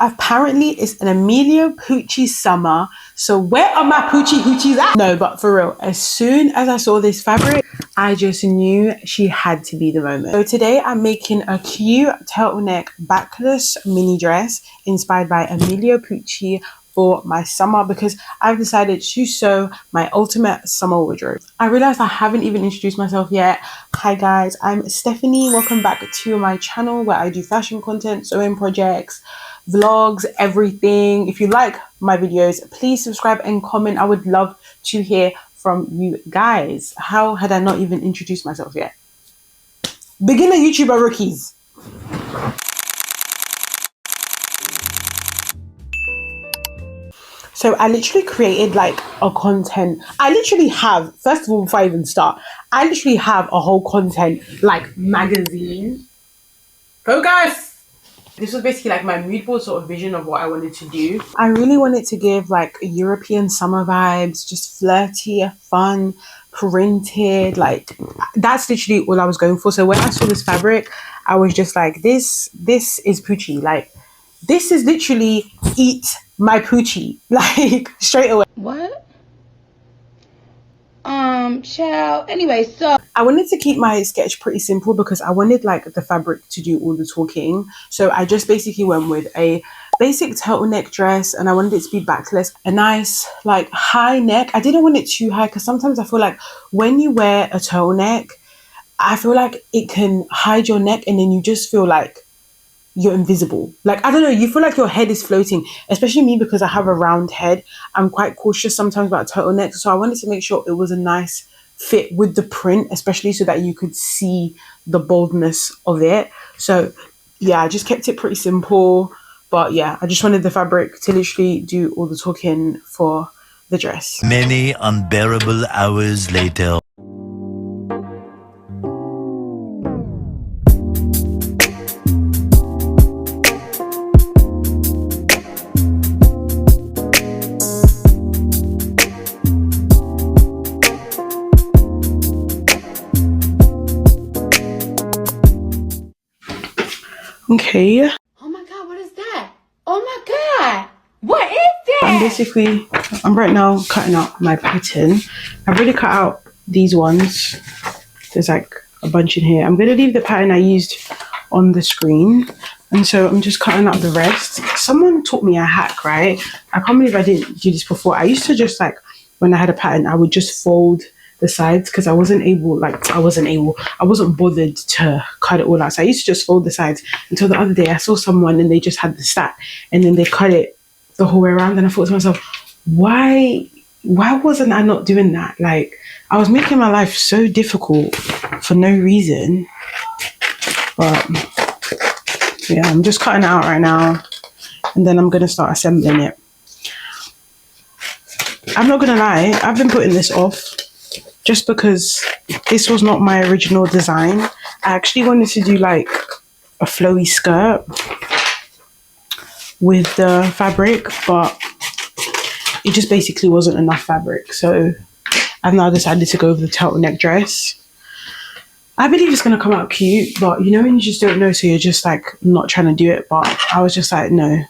Apparently it's an Emilio Pucci summer. So where are my Pucci hoochies at? No, but for real, as soon as I saw this fabric, I just knew she had to be the moment. So today I'm making a cute turtleneck backless mini dress inspired by Emilio Pucci for my summer, because I've decided to sew my ultimate summer wardrobe. I realized I haven't even introduced myself yet. Hi guys, I'm Stephanie. Welcome back to my channel where I do fashion content, sewing projects, vlogs, everything. If you like my videos, please subscribe and comment. I would love to hear from you guys. How had I not even introduced myself yet? Beginner YouTuber rookies. So I literally created like a content. I literally have, first of all, before I even start, I literally have a whole content like magazine. Focus! This was basically like my mood board sort of vision of what I wanted to do. I really wanted to give like European summer vibes, just flirty, fun, printed. Like that's literally all I was going for. So when I saw this fabric, I was just like, this is Pucci. Like this is literally eat my Pucci, like straight away. What? Child. Anyway, so I wanted to keep my sketch pretty simple because I wanted like the fabric to do all the talking. So I just basically went with a basic turtleneck dress and I wanted it to be backless, a nice like high neck. I didn't want it too high because sometimes I feel like when you wear a turtleneck, I feel like it can hide your neck and then you just feel like you're invisible. Like, I don't know, you feel like your head is floating, especially me because I have a round head. I'm quite cautious sometimes about turtlenecks. So I wanted to make sure it was a nice fit with the print, especially so that you could see the boldness of it. So yeah, I just kept it pretty simple. But yeah, I just wanted the fabric to literally do all the talking for the dress. Many unbearable hours later. Okay. oh my god, what is that? Oh my god, what is that? I'm right now cutting out my pattern. I've already cut out these ones. There's like a bunch in here. I'm going to leave the pattern I used on the screen. And so I'm just cutting out the rest. Someone taught me a hack, right? I can't believe I didn't do this before. I used to just like, when I had a pattern, I would just fold the sides because I wasn't bothered to cut it all out. So I used to just fold the sides until the other day I saw someone and they just had the stack and then they cut it the whole way around. And I thought to myself, why wasn't I not doing that? Like I was making my life so difficult for no reason. But yeah, I'm just cutting it out right now and then I'm going to start assembling it. I'm not going to lie, I've been putting this off just because this was not my original design. I actually wanted to do like a flowy skirt with the fabric, but it just basically wasn't enough fabric. So I've now decided to go with the turtleneck dress. I believe it's going to come out cute, but you know when you just don't know, so you're just like not trying to do it. But I was just like, no,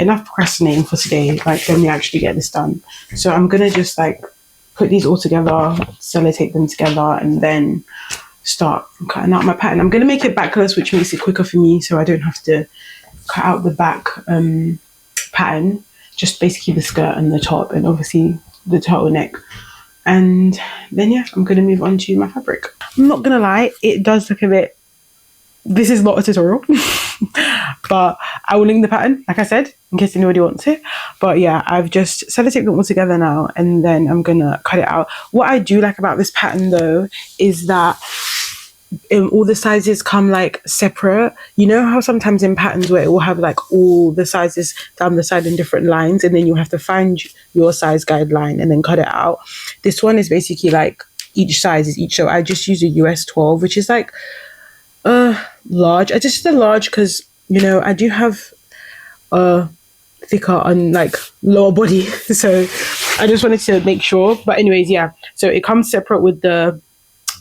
enough procrastinating for today. Like let me actually get this done. So I'm going to just like put these all together, sellotape them together, and then start cutting out my pattern. I'm going to make it backless, which makes it quicker for me, so I don't have to cut out the back pattern, just basically the skirt and the top, and obviously the turtleneck. And then yeah, I'm going to move on to my fabric. I'm not going to lie, it does look a bit, this is not a tutorial, but I will link the pattern, like I said, in case anybody wants it. But yeah, I've just sellotaped them all together now, and then I'm gonna cut it out. What I do like about this pattern though is that all the sizes come like separate. You know how sometimes in patterns where it will have like all the sizes down the side in different lines, and then you have to find your size guideline and then cut it out. This one is basically like each size is each. So I just use a US 12, which is like large. I just did a large because you know I do have a thicker and like lower body, so I just wanted to make sure. But anyways, yeah, so it comes separate with the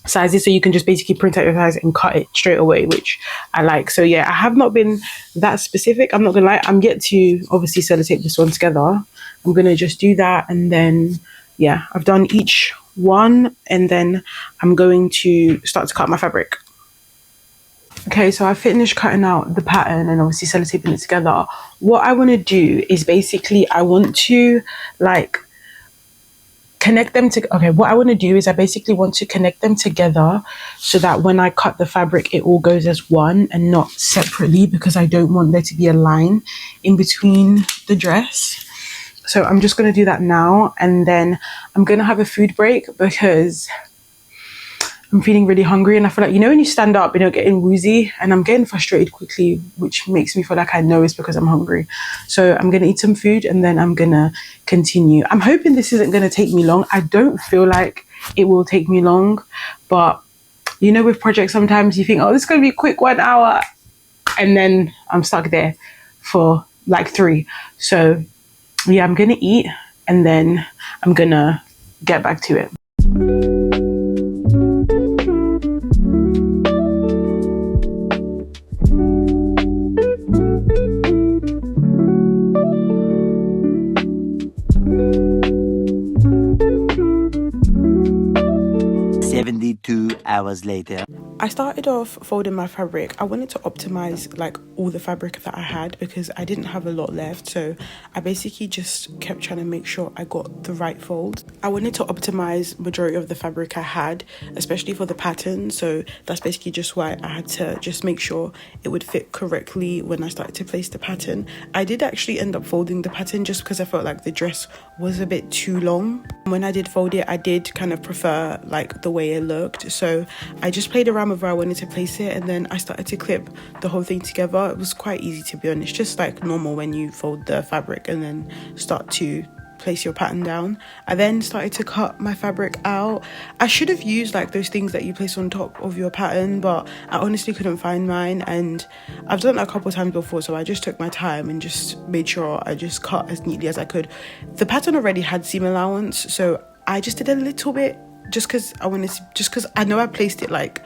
sizes, so you can just basically print out your size and cut it straight away, which I like. So yeah, I have not been that specific, I'm not gonna lie. I'm yet to obviously sellotape this one together. I'm gonna just do that, and then yeah, I've done each one, and then I'm going to start to cut my fabric. Okay, so I finished cutting out the pattern and obviously sellotaping it together. What I want to do is basically I want to like connect them to, okay, what I want to do is I basically want to connect them together so that when I cut the fabric, it all goes as one and not separately, because I don't want there to be a line in between the dress. So I'm just going to do that now, and then I'm going to have a food break because I'm feeling really hungry, and I feel like, you know, when you stand up, you know, getting woozy, and I'm getting frustrated quickly, which makes me feel like I know it's because I'm hungry. So I'm going to eat some food, and then I'm going to continue. I'm hoping this isn't going to take me long. I don't feel like it will take me long, but you know, with projects, sometimes you think, oh, this is going to be a quick 1 hour, and then I'm stuck there for like 3. So yeah, I'm going to eat, and then I'm going to get back to it. Hours later. I started off folding my fabric. I wanted to optimize like all the fabric that I had because I didn't have a lot left. So I basically just kept trying to make sure I got the right fold. I wanted to optimize majority of the fabric I had, especially for the pattern. So that's basically just why I had to just make sure it would fit correctly when I started to place the pattern. I did actually end up folding the pattern just because I felt like the dress was a bit too long. When I did fold it, I did kind of prefer like the way it looked. So I just played around with where I wanted to place it, and then I started to clip the whole thing together. It was quite easy, to be honest, just like normal when you fold the fabric and then start to place your pattern down. I then started to cut my fabric out. I should have used like those things that you place on top of your pattern, but I honestly couldn't find mine, and I've done that a couple of times before, so I just took my time and just made sure I just cut as neatly as I could. The pattern already had seam allowance, so I just did a little bit just because I know I placed it like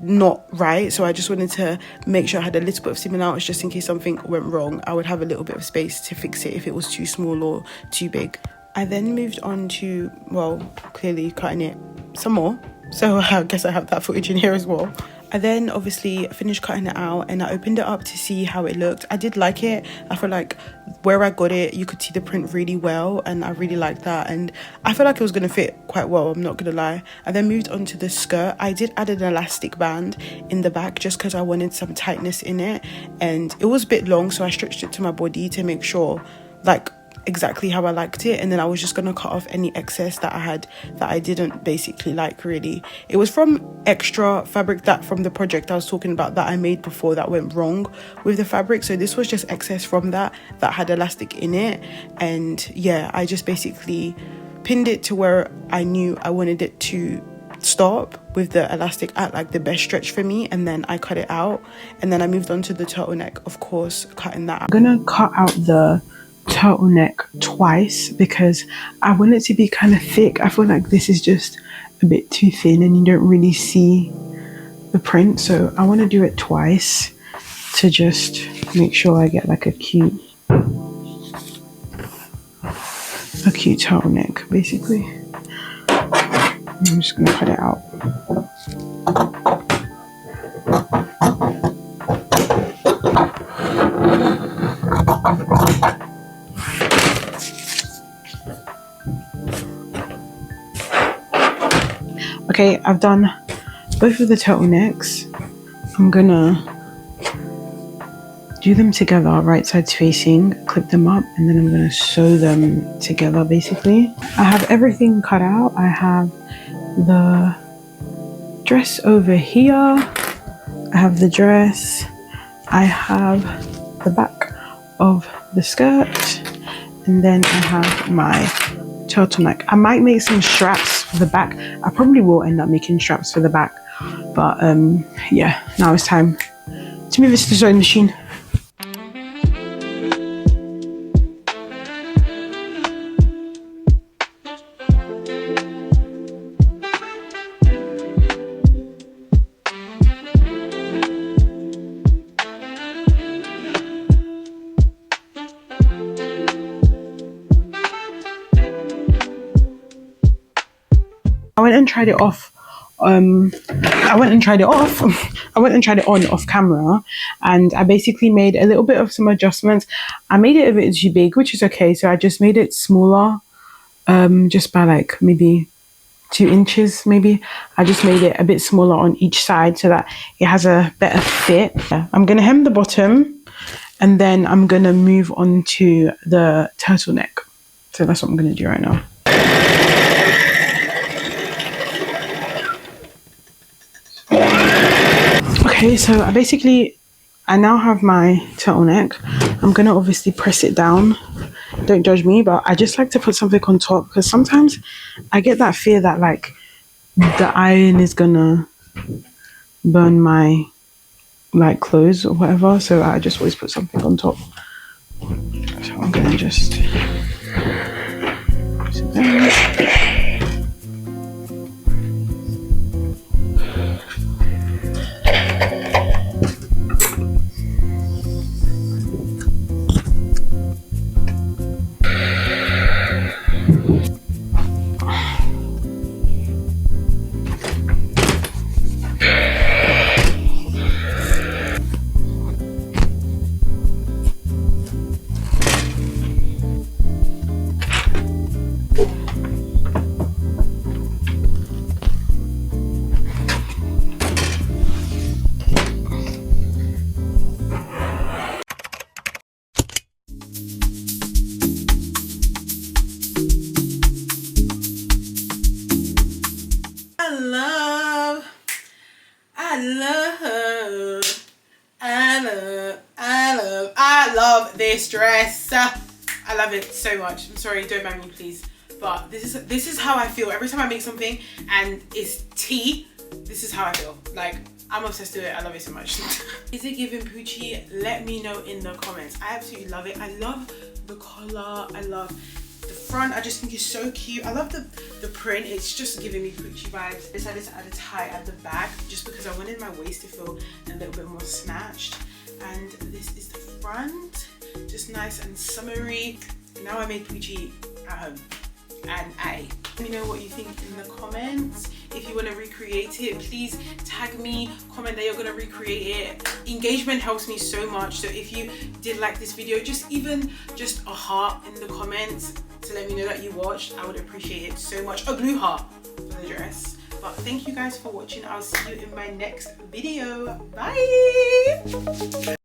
not right, so I just wanted to make sure I had a little bit of seam allowance just in case something went wrong. I would have a little bit of space to fix it if it was too small or too big. I then moved on to, well, clearly cutting it some more, so I guess I have that footage in here as well. I then obviously finished cutting it out, and I opened it up to see how it looked. I did like it. I feel like where I got it, you could see the print really well, and I really liked that, and I feel like it was going to fit quite well, I'm not going to lie. I then moved on to the skirt. I did add an elastic band in the back just because I wanted some tightness in it, and it was a bit long, so I stretched it to my body to make sure like exactly how I liked it, and then I was just gonna cut off any excess that I had that I didn't basically like really. It was from extra fabric that from the project I was talking about that I made before that went wrong with the fabric, so this was just excess from that had elastic in it. And yeah, I just basically pinned it to where I knew I wanted it to stop with the elastic at like the best stretch for me, and then I cut it out, and then I moved on to the turtleneck, of course, cutting that out. I'm gonna cut out the turtleneck twice because I want it to be kind of thick. I feel like this is just a bit too thin and you don't really see the print, so I want to do it twice to just make sure I get like a cute turtleneck basically. I'm just gonna cut it out. Okay, I've done both of the turtlenecks. I'm gonna do them together, right sides facing, clip them up, and then I'm gonna sew them together basically. I have everything cut out. I have the dress over here. I have the dress. I have the back of the skirt, and then I have my turtleneck. I might make some straps for the back. I probably will end up making straps for the back, but yeah, now it's time to move this to the sewing machine. I went and tried it off. I went and tried it on off camera, and I basically made a little bit of some adjustments. I made it a bit too big, which is okay. So I just made it smaller, just by like maybe 2 inches. Maybe I just made it a bit smaller on each side so that it has a better fit. I'm gonna hem the bottom, and then I'm gonna move on to the turtleneck. So that's what I'm gonna do right now. Okay, so I now have my turtleneck. I'm gonna obviously press it down. Don't judge me, but I just like to put something on top because sometimes I get that fear that like the iron is gonna burn my like clothes or whatever. So I just always put something on top. So I'm gonna just press it down. I love this dress. I love it so much. I'm sorry, don't mind me please, but this is how I feel every time I make something and it's tea. This is how I feel. Like, I'm obsessed with it. I love it so much. Is it giving Pucci? Let me know in the comments. I absolutely love it. I love the collar. I love the front. I just think it's so cute. I love the print. It's just giving me Pucci vibes. I decided to add a tie at the back just because I wanted my waist to feel a little bit more snatched. And this is the front, just nice and summery. Now I made Pucci at home, and let me know what you think in the comments. If you want to recreate it, please tag me, comment that you're going to recreate it. Engagement helps me so much, so if you did like this video, just a heart in the comments to let me know that you watched. I would appreciate it so much. A blue heart for the dress. But thank you guys for watching. I'll see you in my next video. Bye.